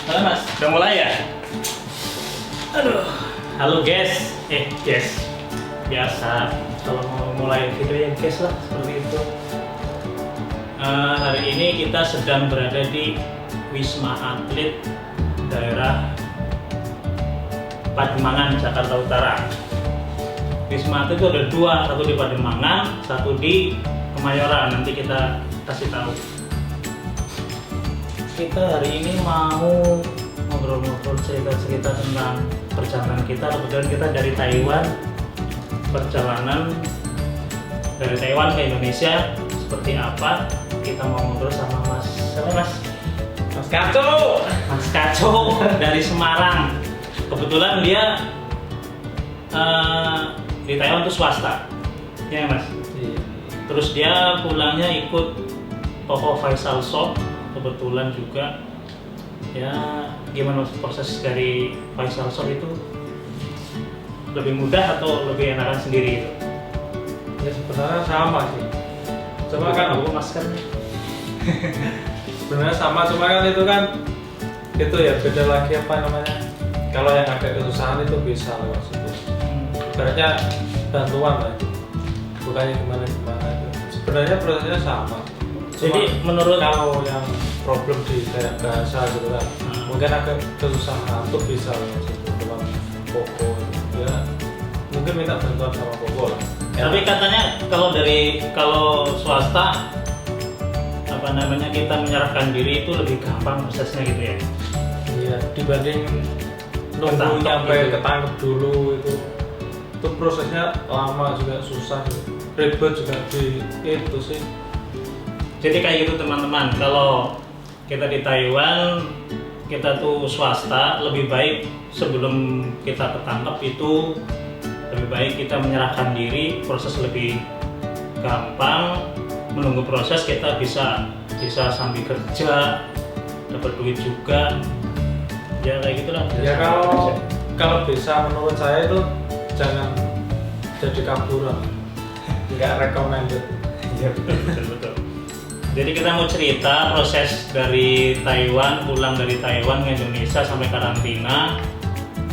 Halo Mas, udah mulai ya? Aduh, halo guys. Guys, biasa kalau mau mulai video yang guys lah seperti itu. Hari ini kita sedang berada di Wisma Atlet daerah Pademangan, Jakarta Utara. Wisma Atlet itu ada dua, satu di Pademangan, satu di Kemayoran. Nanti kita kasih tahu. Kita hari ini mau ngobrol-ngobrol cerita-cerita tentang perjalanan kita. Kebetulan kita dari Taiwan, perjalanan dari Taiwan ke Indonesia seperti apa. Kita mau ngobrol sama Mas Kaco dari Semarang. Kebetulan dia di Taiwan itu swasta, ya Mas. Terus dia pulangnya ikut Koko Faisal Shop. Kebetulan juga ya, gimana proses dari Faisal Shop itu lebih mudah atau lebih enakan sendiri itu? Ya sebenarnya sama sih, cuma kan aku masker sebenarnya sama, cuma kan itu ya beda lagi apa namanya. Kalau yang agak kesusahan itu bisa lewat situ, ibaratnya bantuan lah, bukannya gimana itu. Sebenarnya prosesnya sama. Jadi menurut kalau yang problem di kayak bahasa gitu kan, mungkin agak kesusahan untuk bisa lewat situ dengan Koko ya, mungkin minta bantuan sama Koko lah. Tapi katanya kalau swasta apa namanya, kita menyerahkan diri itu lebih gampang prosesnya gitu ya? Iya, dibanding nunggu Ketangkep sampai gitu. ketangkep dulu itu prosesnya lama juga, susah, ribet juga di itu sih. Jadi kayak gitu teman-teman, kalau kita di Taiwan, kita tuh swasta, lebih baik sebelum kita ketangkep itu lebih baik kita menyerahkan diri, proses lebih gampang. Menunggu proses kita bisa sambil kerja, dapat duit juga, ya kayak gitulah. Ya kalau bisa menurut saya itu jangan jadi kaburan, nggak recommended. Iya betul. Jadi kita mau cerita proses dari Taiwan, pulang dari Taiwan ke Indonesia sampai karantina.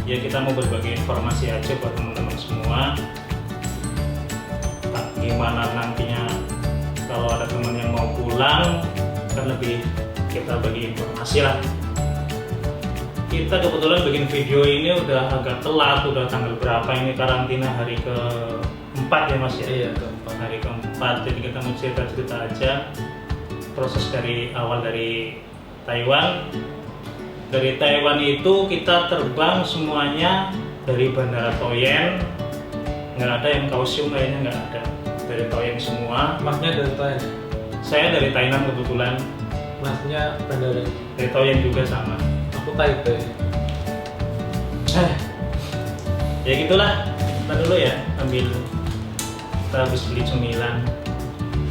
Ya kita mau berbagi informasi aja buat teman-teman semua. Gimana nantinya kalau ada teman yang mau pulang, kan lebih kita bagi informasi lah. Kita kebetulan bikin video ini udah agak telat, udah tanggal berapa ini karantina, hari ke-4 ya Mas ya? Iya, keempat. Hari ke-4, jadi kita mau cerita-cerita aja proses dari awal dari Taiwan. Dari Taiwan itu kita terbang semuanya dari Bandara Toyen, nggak ada yang Kaohsiung, kayaknya nggak ada, dari Toyen semua. Masnya dari Thailand? Saya dari Thailand kebetulan. Masnya bandara? Dari Toyen juga sama. Aku Taipei. Ya gitulah, kita dulu ya, kita habis beli cemilan.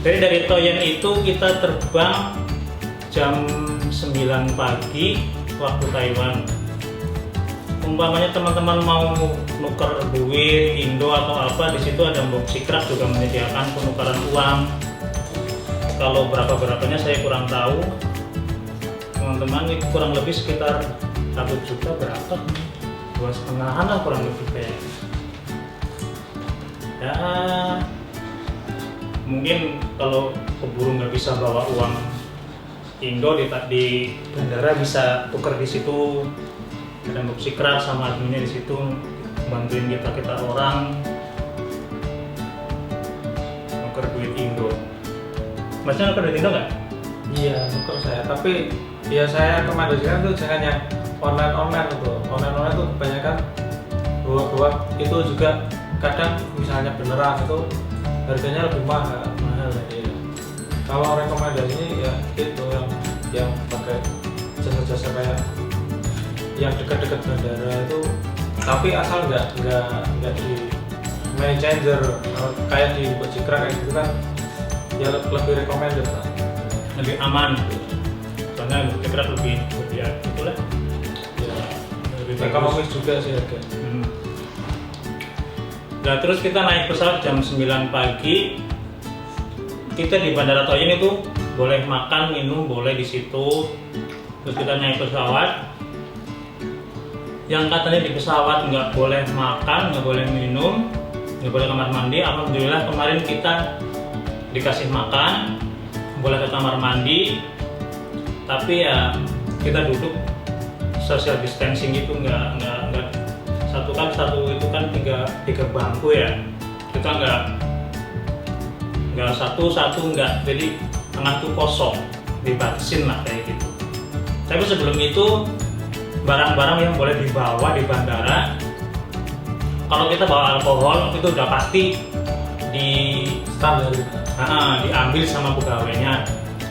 Jadi dari Toyen itu kita terbang jam 9 pagi waktu Taiwan. Umpamanya teman-teman mau nuker duit Indo atau apa, di situ ada Boxikraf juga menyediakan penukaran uang. Kalau berapa-berapanya saya kurang tahu. Teman-teman, ini kurang lebih sekitar 1 juta berapa? 2,5-an lah kurang lebih kayak. Ya mungkin kalau keburu nggak bisa bawa uang Indo di bandara, bisa tuker di situ. Ada Boxikraf sama adminnya di situ bantuin kita orang nuker duit Indo. Masnya nuker duit Indo nggak? Iya, nuker saya. Tapi ya saya rekomendasikan tuh jangan yang online tuh. Online tuh kebanyakan bawa itu juga kadang misalnya beneran itu harganya lebih mahal ya. Kalau rekomendasinya ya itu yang pakai jasa-jasa kayak yang dekat-dekat bandara itu, tapi asal nggak di money changer kayak di Boxikraf kayak gitu kan, ya lebih recommended lah, Lebih aman soalnya Boxikraf lebih ya itulah ya, lebih ekonomis juga sih harga. Nah terus kita naik pesawat jam 9 pagi. Kita di Bandara Toyen itu boleh makan, minum, boleh di situ. Terus kita naik pesawat, yang katanya di pesawat nggak boleh makan, nggak boleh minum, nggak boleh kamar mandi. Alhamdulillah kemarin kita dikasih makan, boleh ke kamar mandi, tapi ya kita duduk social distancing itu nggak satu itu kan tiga bangku ya, kita nggak satu nggak, jadi tengah tuh kosong, dibatasin lah kayak gitu. Tapi sebelum itu barang-barang yang boleh dibawa di bandara, kalau kita bawa alkohol itu udah pasti standar diambil sama pegawainya.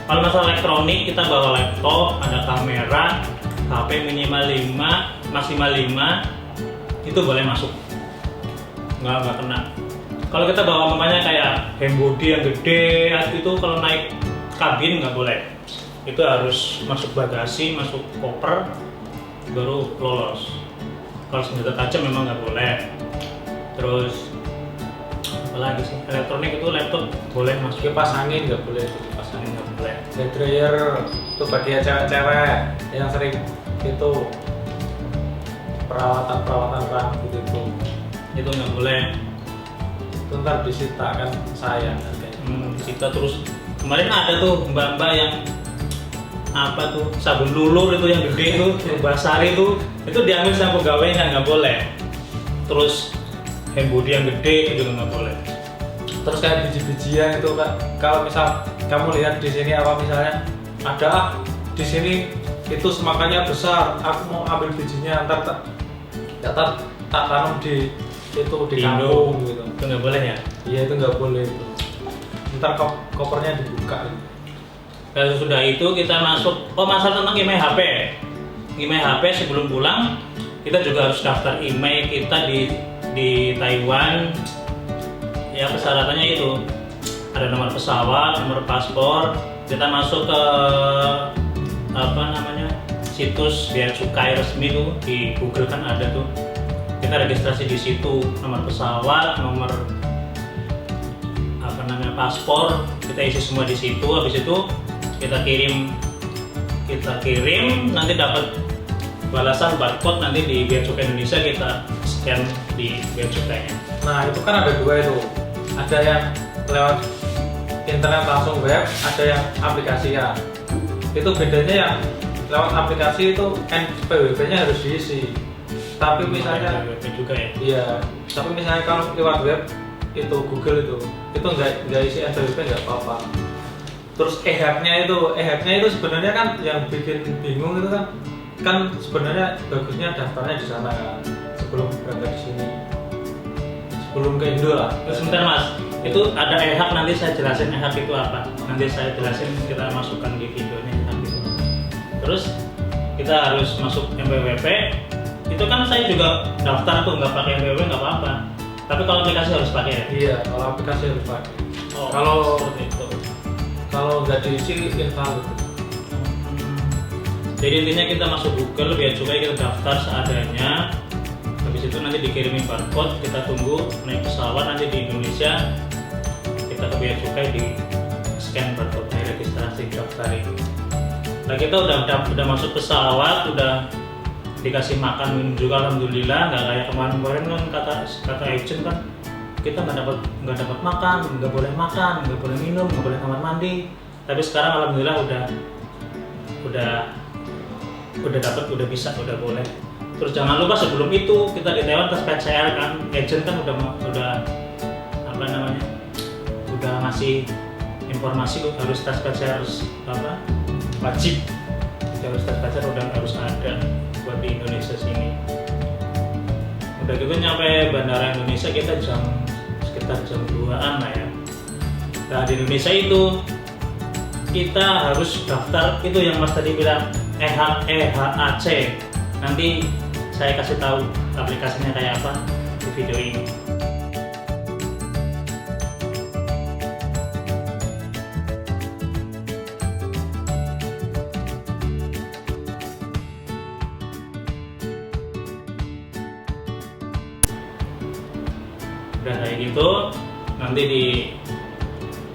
Kalau masalah elektronik, kita bawa laptop, ada kamera, HP minimal 5, maksimal 5, itu boleh masuk, nggak kena. Kalau kita bawa umpamanya kayak handbody yang gede, itu kalau naik kabin nggak boleh, itu harus masuk bagasi, masuk koper, baru lolos. Kalau senjata tajam memang nggak boleh. Terus apalagi sih, elektronik itu laptop boleh masuk. Kipas angin nggak boleh, Kipas angin nggak boleh. hair dryer itu bagi cewek-cewek yang sering itu perawatan rambut itu nggak boleh. Itu ntar disita kan, sayang Kita terus kemarin ada tuh mbak-mbak yang apa tuh sabun lulur itu yang gede itu Basari itu diambil sama pegawainya, nggak boleh. Terus handbody yang gede itu juga nggak boleh. Terus kayak biji-bijian itu Kak, kalau misal kamu lihat di sini apa misalnya ada di sini itu semakannya besar, aku mau ambil bijinya, ntar tak tanam di itu di kampung gitu. Itu nggak boleh ya? Iya itu nggak boleh itu. Ntar kopernya dibuka. Kalau sudah itu kita masuk. Oh, masalah tentang email HP. Email HP sebelum pulang kita juga harus daftar email kita di Taiwan. Ya persyaratannya itu ada nomor pesawat, nomor paspor. Kita masuk ke apa namanya situs bea cukai resmi tuh, di Google kan ada tuh. Kita registrasi di situ, nomor pesawat, nomor apa namanya paspor, kita isi semua di situ. Habis itu kita kirim nanti dapat balasan barcode nanti di Bea Cukai Indonesia, kita scan di Bea Cukainya. Nah itu kan ada dua itu, ada yang lewat internet langsung web, ada yang aplikasi ya. Itu bedanya yang lewat aplikasi itu NPWP-nya harus diisi. Tapi misalnya NPWP juga ya? Iya, tapi misalnya kalau lewat web itu Google itu nggak isi NPWP nggak apa-apa. Terus e-hacknya itu sebenarnya kan yang bikin bingung itu kan sebenarnya bagusnya daftarnya di sana kan, sebelum berangkat di sini, sebelum ke Indo lah. Sebentar Mas, itu ada e-hack, nanti saya jelasin e-hack itu apa. Nanti saya jelasin, kita masukkan di videonya e-hack itu. Terus kita harus masuk NPWP. Itu kan saya juga daftar tuh, nggak pakai NPWP nggak apa-apa. Tapi kalau aplikasi harus pakai ya? Iya, kalau aplikasi harus pakai. Oh, kalau nggak diisi invalid. Jadi intinya kita masuk Google Bea Cukai, kita daftar seadanya. Habis itu nanti dikirimin barcode, kita tunggu naik pesawat nanti di Indonesia, kita ke Bea Cukai di scan barcode, registrasi, daftarin. Nah kita udah masuk pesawat, udah dikasih makan minum juga, alhamdulillah. Nggak kayak kemarin kan kata agent kan kita nggak dapat makan, nggak boleh minum, nggak boleh kamar mandi. Tapi sekarang alhamdulillah udah dapat, udah bisa, udah boleh. Terus jangan lupa sebelum itu kita di Taiwan tes PCR kan, agent kan udah apa namanya, udah ngasih informasi harus tes PCR apa wajib, harus tes PCR harus ada buat di Indonesia sini. Udah gitu nyampe bandara Indonesia kita sekitar jam 2-an lah ya. Nah di Indonesia itu kita harus daftar itu yang Mas tadi bilang EHAC. Nanti saya kasih tahu aplikasinya kayak apa di video ini. Udah kayak gitu, nanti di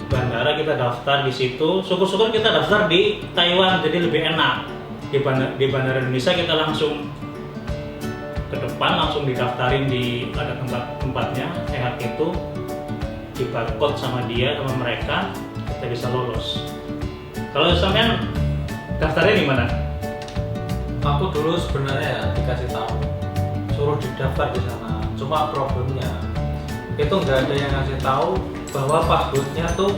bandara kita daftar di situ. Syukur-syukur kita daftar di Taiwan, jadi lebih enak. Di bandara Indonesia kita langsung ke depan langsung didaftarin di ada tempat-tempatnya enak itu, di barcode sama dia sama mereka, kita bisa lolos. Kalau sampean daftarnya di mana? Aku dulu sebenarnya ya dikasih tahu, suruh didaftar di sana. Cuma problemnya itu nggak ada yang ngasih tahu bahwa passwordnya tuh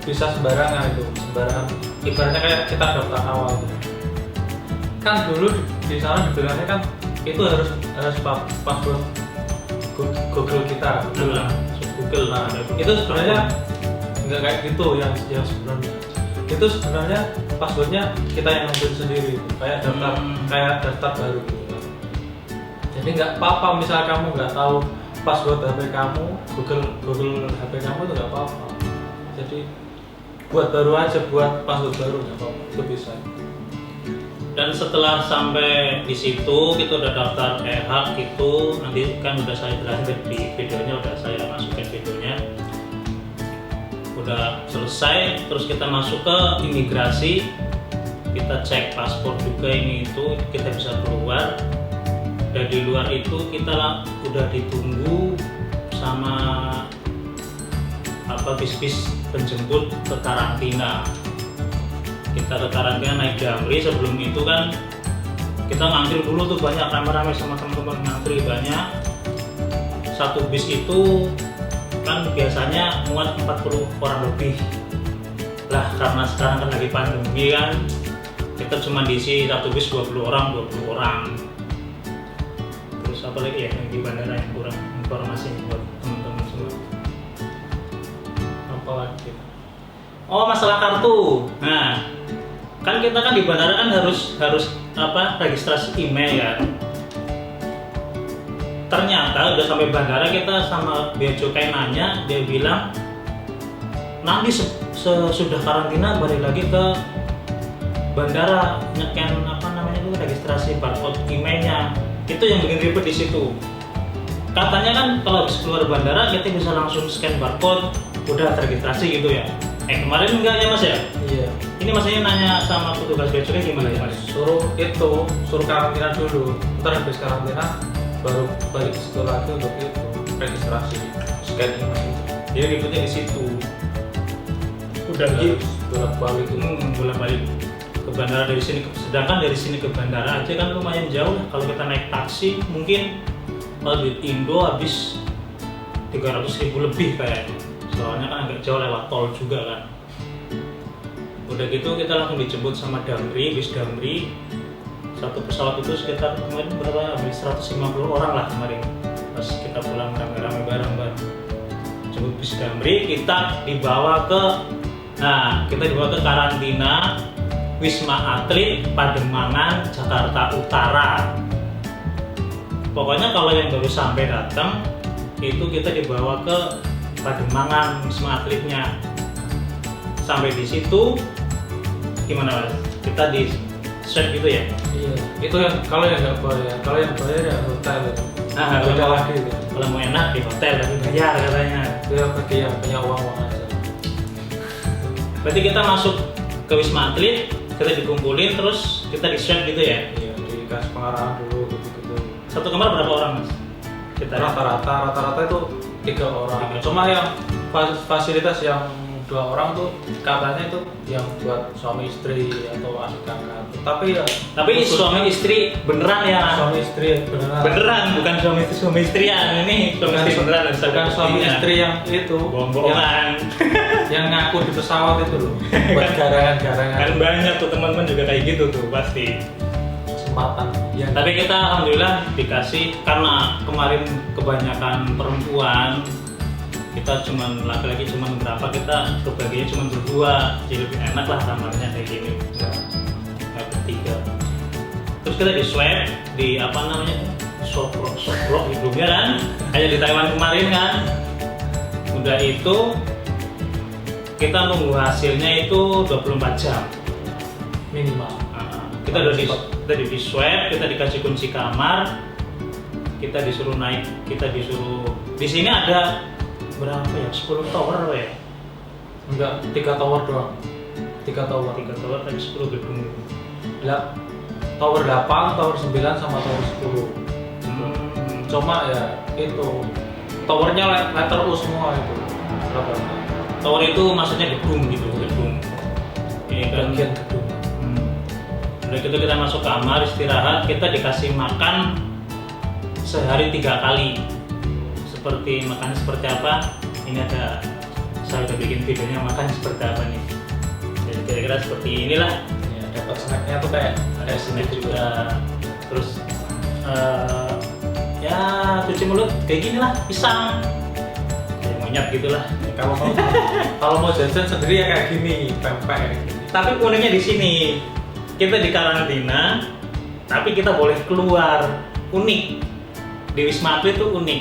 bisa sembarangan itu, sembarangan. Ibaratnya kayak kita daftar awal gitu. Kan dulu di sana dibilangnya kan itu harus password Google kita, Google. Nah, itu sebenarnya nggak kayak gitu yang sebenarnya. Itu sebenarnya passwordnya kita yang ngambil sendiri, kayak daftar baru gitu kan. Jadi nggak apa-apa misal kamu nggak tahu password HP kamu, Google HP kamu itu nggak apa-apa. Jadi buat baru aja, buat password baru nggak apa-apa, itu bisa. Dan setelah sampai di situ kita udah daftar e-hak gitu, nanti kan udah saya jelasin di videonya, udah saya masukin videonya, udah selesai. Terus kita masuk ke imigrasi, kita cek paspor juga, ini itu kita bisa keluar. Dan di luar itu kita udah ditunggu sama bis-bis penjemput ke karantina. Kita ke karantina naik Damri. Sebelum itu kan kita ngantri dulu tuh, banyak rame-rame sama teman-teman, ngantri banyak. Satu bis itu kan biasanya muat 40 orang lebih lah, karena sekarang kan lagi pandemi kan, kita cuma diisi satu bis 20 orang. Terus apa lagi ya yang di bandara yang kurang informasi buat teman-teman semua? Apa lagi? Oh, masalah kartu. Nah, kan kita kan di bandara kan harus registrasi email ya. Ternyata udah sampai bandara, kita sama bea cukai nanya, dia bilang nanti sesudah karantina balik lagi ke bandara nyeken itu registrasi barcode emailnya. Itu yang bikin ribet di situ. Katanya kan kalau habis keluar bandara kita bisa langsung scan barcode, udah terregistrasi gitu ya. Kemarin enggak ya Mas ya? Iya. Ini masanya nanya sama petugas bea cukai gimana kemarin? Suruh karantina dulu. Ntar habis karantina baru balik ke situ lagi untuk itu registrasi scan email. Jadi ribetnya di situ. Udah gitu bolak-balik ke bandara dari sini. Sedangkan dari sini ke bandara aja kan lumayan jauh. Kalau kita naik taksi mungkin kalau duit Indo habis 300.000 lebih kayaknya. Soalnya kan agak jauh, lewat tol juga kan. Udah gitu kita langsung dijemput sama Damri, bis Damri. Satu pesawat itu sekitar kemarin berapa? Hampir 150 orang lah kemarin. Pas kita pulang rame-rame bareng-bareng. Jemput bis Damri, kita dibawa ke karantina Wisma Atlet Pademangan, Jakarta Utara. Pokoknya kalau yang baru sampai datang itu kita dibawa ke Pademangan Wisma Atletnya. Sampai di situ gimana Mas? Kita di swab gitu ya? Iya. Itu yang kalau yang nggak bayar, kalau yang bayar ya hotel itu. Nah, beda lagi gitu. Kalau mau enak di hotel tapi bayar katanya. Dia bagi yang punya uang aja. Berarti kita masuk ke Wisma Atlet, kita dikumpulin terus kita di swab gitu ya? Iya, dikasih pengarahan dulu gitu. Satu kamar berapa orang Mas? Kita Rata-rata itu 3 orang. Cuma yang fasilitas yang 2 orang tuh katanya itu yang buat suami istri atau adik kakak. Tapi suami istri beneran ya? Suami istri beneran. Bukan suami istrian. Ini suami istri beneran. Bukan suami istri yang itu bohong-bohongan. Yang ngaku di pesawat itu loh. Buat garangan-garangan. Kan banyak tuh teman-teman juga kayak gitu tuh pasti. Kesempatan. Ya. Tapi kita alhamdulillah dikasih, karena kemarin kebanyakan perempuan, kita cuman laki-laki cuman berapa, kita kebagiannya cuman berdua, jadi lebih enak lah kamarnya kayak gini, nggak bertiga. Terus kita di swab di soprok hidungnya kan, kayak di Taiwan kemarin kan. Udah itu kita nunggu hasilnya itu 24 jam minimal. Kita udah di swab, kita dikasih kunci kamar, kita disuruh naik, di sini ada berapa ya? 10 tower apa ya? Enggak, 3 tower doang. 3 tower tapi 10 gedung. Tower 8, tower 9 sama tower 10. cuma ya itu towernya letter U semua itu. Berapa? Tower itu maksudnya gedung gitu, gedung. Ini kan Bagian gedung. Udah gitu kita masuk kamar istirahat, kita dikasih makan sehari 3 kali. Seperti makan seperti apa? Ini ada, saya udah bikin videonya makan seperti apa nih. Jadi kira-kira seperti inilah. Ya, dapat snacknya tuh kayak Ada snack juga. Terus ya cuci mulut kayak gini lah, pisang. Kayak monyet gitulah. ya, kalau mau jajan sendiri ya kayak gini, pempek kayak gini. Tapi uniknya di sini, kita di karantina, tapi kita boleh keluar. Unik. Di Wisma Atlet itu unik.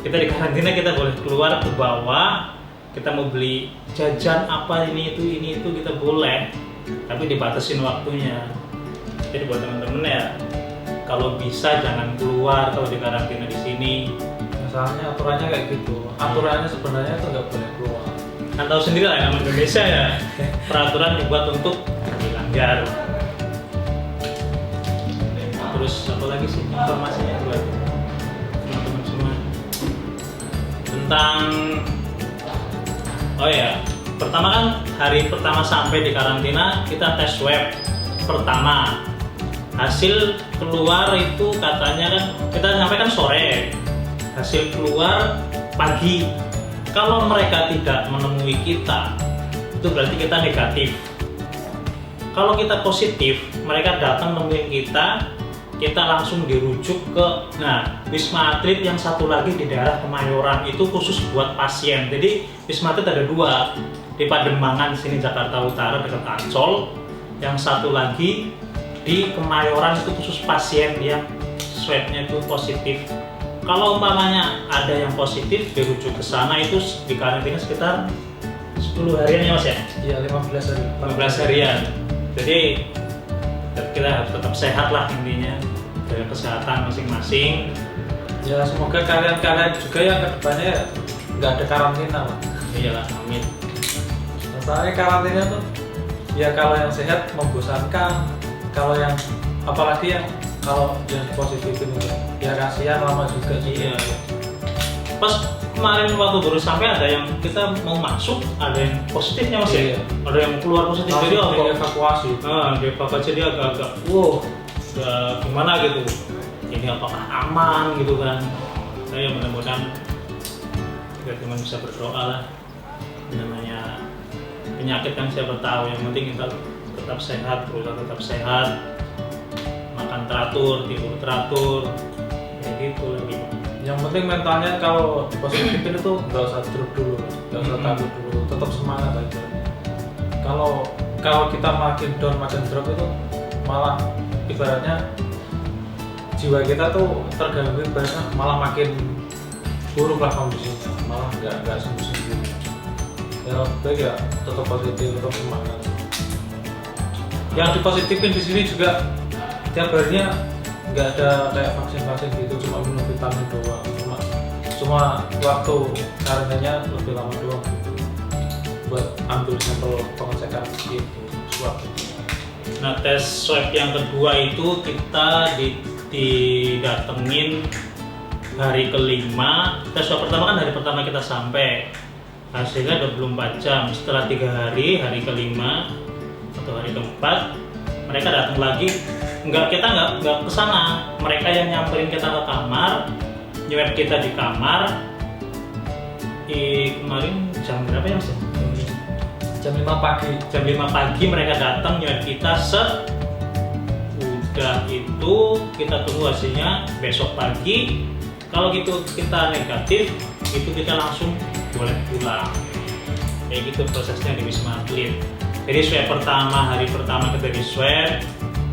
Kita di karantina, kita boleh keluar ke bawah. Kita mau beli jajan apa ini itu kita boleh. Tapi dibatasin waktunya. Jadi buat teman-teman ya, kalau bisa jangan keluar kalau di karantina di sini. Misalnya aturannya kayak gitu. Aturannya sebenarnya tuh nggak boleh keluar. Kan tahu sendiri lah nama Indonesia ya. Peraturan dibuat untuk dilanggar. Terus apa lagi sih informasinya buat teman-teman semua tentang pertama kan hari pertama sampai di karantina kita tes swab pertama, hasil keluar itu katanya kan kita sampai kan sore, hasil keluar pagi. Kalau mereka tidak menemui kita itu berarti kita negatif. Kalau kita positif, mereka datang nemuin kita langsung dirujuk ke Wisma Atlet yang satu lagi di daerah Kemayoran, itu khusus buat pasien. Jadi Wisma Atlet ada 2, di Pademangan sini Jakarta Utara dekat Ancol, yang satu lagi di Kemayoran itu khusus pasien yang swabnya itu positif. Kalau umpamanya ada yang positif dirujuk ke sana itu di karantina sekitar 10 harian ya Mas ya? Iya, 15 hari. 15 harian. Jadi kita harus tetap sehat lah intinya, jaga kesehatan masing-masing. Ya semoga kalian juga yang kedepannya ya nggak ada karantina Pak. Iyalah, amin. Masalahnya karantina tuh ya kalau yang sehat membosankan, kalau yang apalagi yang kalau yang positifin itu ya kasihan lama juga sih. Iya. Pas kemarin waktu baru sampai ada yang kita mau masuk, ada yang positifnya Mas ya? Iya. Ada yang keluar positif, jadi agak evakuasi. dievakuasi, jadi agak udah gimana gitu. Ini apakah aman gitu kan? Saya mudah-mudahan kita cuma bisa berdoa lah. Namanya penyakit kan siapa tahu, yang penting kita tetap sehat, berusaha tetap sehat, makan teratur, tidur teratur, kayak gitu lagi. Yang penting mentalnya kalau positifin itu nggak usah drop dulu, nggak usah takut dulu, tetap semangat aja. Kalau kita makin down, makin drop itu malah ibaratnya jiwa kita tuh terganggu, ibaratnya malah makin buruk lah kondisinya, malah nggak sembuh-sembuh. Ya baik ya, tetap positif, tetap semangat. Yang dipositifin di sini juga tiap harinya nggak ada kayak vaksin gitu, cuma minum vitamin doang, cuma waktu karantinanya lebih lama doang gitu, buat ambil sampel pengecekan gitu, swab. Nah, tes swab yang kedua itu kita didatengin hari kelima. Tes swab pertama kan hari pertama kita sampai, hasilnya 24 jam. Setelah 3 hari, hari kelima atau hari keempat, mereka datang lagi. Kita nggak kesana, mereka yang nyamperin kita ke kamar, nyuap kita di kamar. Kemarin jam berapa ya Mas? Jam 5 pagi. Jam 5 pagi mereka datang nyuap kita. Udah itu kita tunggu hasilnya besok pagi. Kalau gitu kita negatif, itu kita langsung boleh pulang. Kayak gitu prosesnya di Wisma Atlet. Jadi swab pertama, hari pertama kita di swab,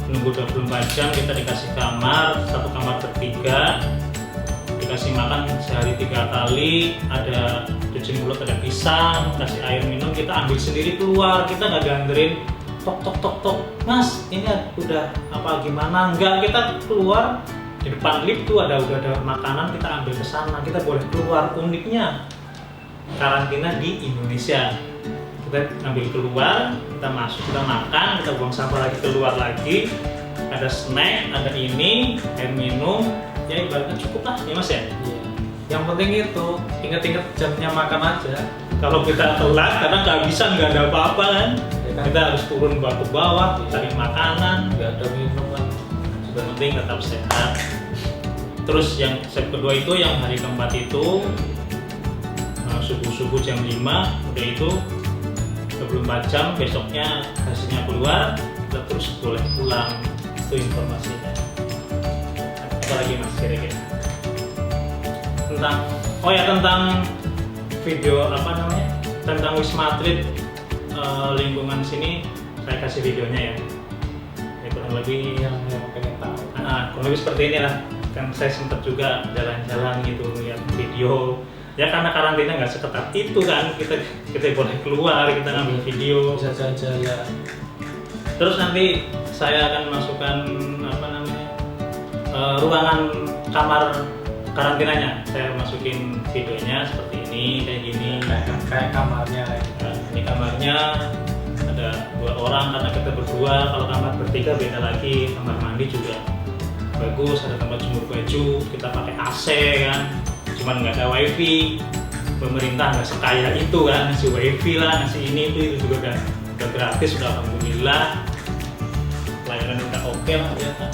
nunggu 24 jam, kita dikasih kamar, satu kamar bertiga, dikasih makan sehari 3 kali, ada cuci mulut, ada pisang, kasih air minum, kita ambil sendiri keluar, kita nggak dianterin tok, Mas ini udah apa gimana, enggak, kita keluar di depan lift tuh udah ada makanan, kita ambil ke sana, kita boleh keluar. Uniknya karantina di Indonesia, kita ambil keluar, kita masuk, kita makan, kita buang sampah lagi, keluar lagi, ada snack, ada ini, air minum, ya ibaratnya cukup lah ya Mas ya. Iya. Yang penting itu inget-inget jamnya makan aja. Kalau kita telat karena kehabisan nggak ada apa-apa kan, Ya kan? kita harus turun ke bawah Iya. cari makanan. Nggak ada minuman. Yang penting tetap sehat. Terus yang step kedua itu yang hari keempat itu subuh-subuh jam 5 udah itu 24 jam besoknya hasilnya keluar, kita terus boleh pulang. Itu informasinya. Apa lagi Mas kira-kira? Tentang video apa namanya? Tentang Wisma Atlet lingkungan sini saya kasih videonya ya. Ya kurang lebih Yang pengen tahu. kurang lebih seperti inilah. Kan saya sempat juga jalan-jalan gitu lihat video. Ya karena karantina nggak seketat itu kan, kita boleh keluar, kita ngambil video. Bisa jalan-jalan. Terus nanti saya akan masukkan apa namanya ruangan kamar karantinanya. Saya masukin videonya seperti ini, kayak gini. Kayak kamarnya. Nah, ini kamarnya ada 2 orang karena kita berdua. Kalau kamar bertiga beda lagi. Kamar mandi juga bagus, ada tempat jemur baju. Kita pakai AC kan. Cuman nggak ada wifi. Pemerintah nggak sekaya itu kan, ngasih wifi lah, ngasih ini itu juga udah gratis, udah alhamdulillah. Pelayanan udah oke lah ya kan.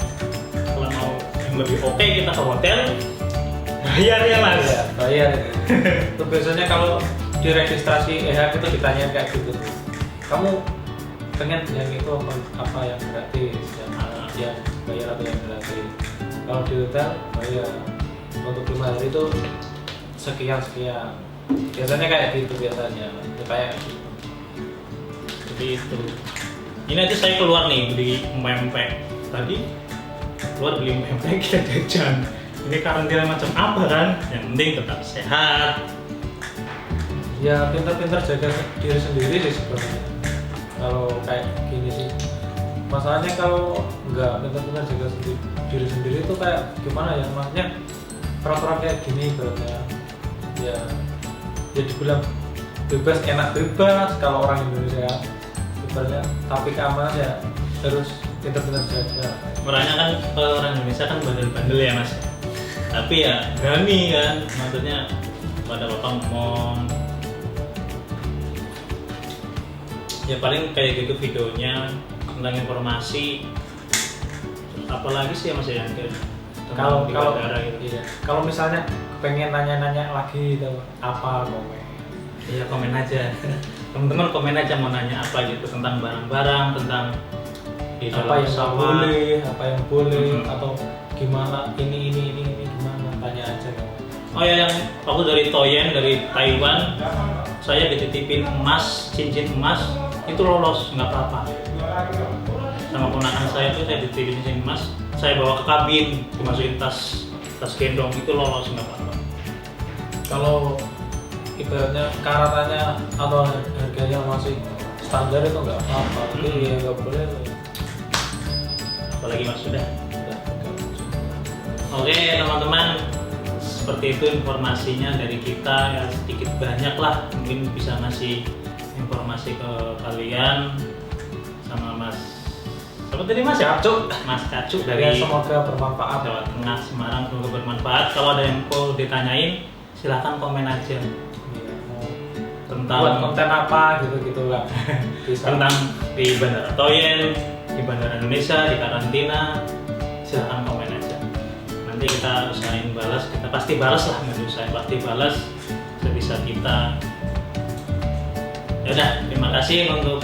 Kalau mau yang lebih oke kita ke hotel. Bayar ya Mas. Iya, bayar. Itu biasanya kalau di registrasi EHAK itu ditanya kayak gitu tuh. Kamu pengen yang itu apa yang gratis, yang bayar atau yang gratis? Kalau di hotel bayar. Untuk 5 hari itu sekian. Biasanya kayak gitu biasanya. Itu kayak gitu. Seperti itu. Ini aja saya keluar nih beli pempek. Tadi keluar beli pempek kita jajan. Ini karantina macam apa kan? Yang penting tetap sehat. Ya pintar-pintar jaga diri sendiri sih sebenarnya. Kalau kayak gini sih. Masalahnya kalau nggak pintar-pintar jaga diri sendiri itu kayak gimana ya? Maksudnya peraturan kayak gini berarti ya dibilang bebas, enak bebas kalau orang Indonesia sebenarnya, tapi keamanan ya harus pintar-pintar jaga. Makanya kan orang Indonesia kan bandel-bandel ya Mas. Tapi ya berani kan, maksudnya pada bapak ngomong. Ya paling kayak gitu videonya tentang informasi. Apalagi sih ya Mas ya? Kalau gitu. iya. Kalau misalnya pengen nanya-nanya lagi gitu, apa komen? Iya komen aja. Teman-teman komen aja mau nanya apa gitu tentang barang-barang, tentang di dalam Apa yang nggak pesawat. boleh, apa yang boleh, Mm-hmm. atau gimana ini gimana, tanya aja kan. Oh ya, yang aku dari Toyen dari Taiwan, saya dititipin emas, cincin emas itu lolos nggak apa-apa. Sama ponakan saya itu saya dititipin cincin emas, saya bawa ke kabin, dimasukin tas gendong itu lolos nggak apa-apa. Kalau ibaratnya karatannya atau harganya masih standar itu nggak apa-apa, tapi ya nggak boleh. Apalagi Mas sudah. Oke teman-teman, seperti itu informasinya dari kita ya, sedikit banyak lah mungkin bisa ngasih informasi ke kalian sama Mas apa tadi Mas Kacuk, Mas Kacuk Ya, dari semoga bermanfaat. Jawa Tengah Semarang, semoga bermanfaat. Kalau ada yang mau ditanyain silahkan komen aja Iya, mau buat tentang konten apa gitu lah. Bisa. tentang di Bandara Toyen, di Bandara Indonesia, di karantina, silahkan komen aja. Nanti kita usahain balas, kita pasti balas lah, nggak usahain pasti balas sebisa kita. Ya udah, terima kasih untuk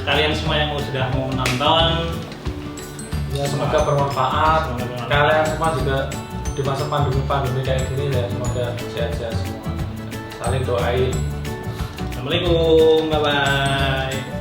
kalian semua yang sudah mau menonton. Ya, semoga bermanfaat. Semoga bermanfaat. Kalian semua juga di masa pandemi kayak gini ya, semoga sehat-sehat semua. Saling doain. Assalamualaikum, bye bye.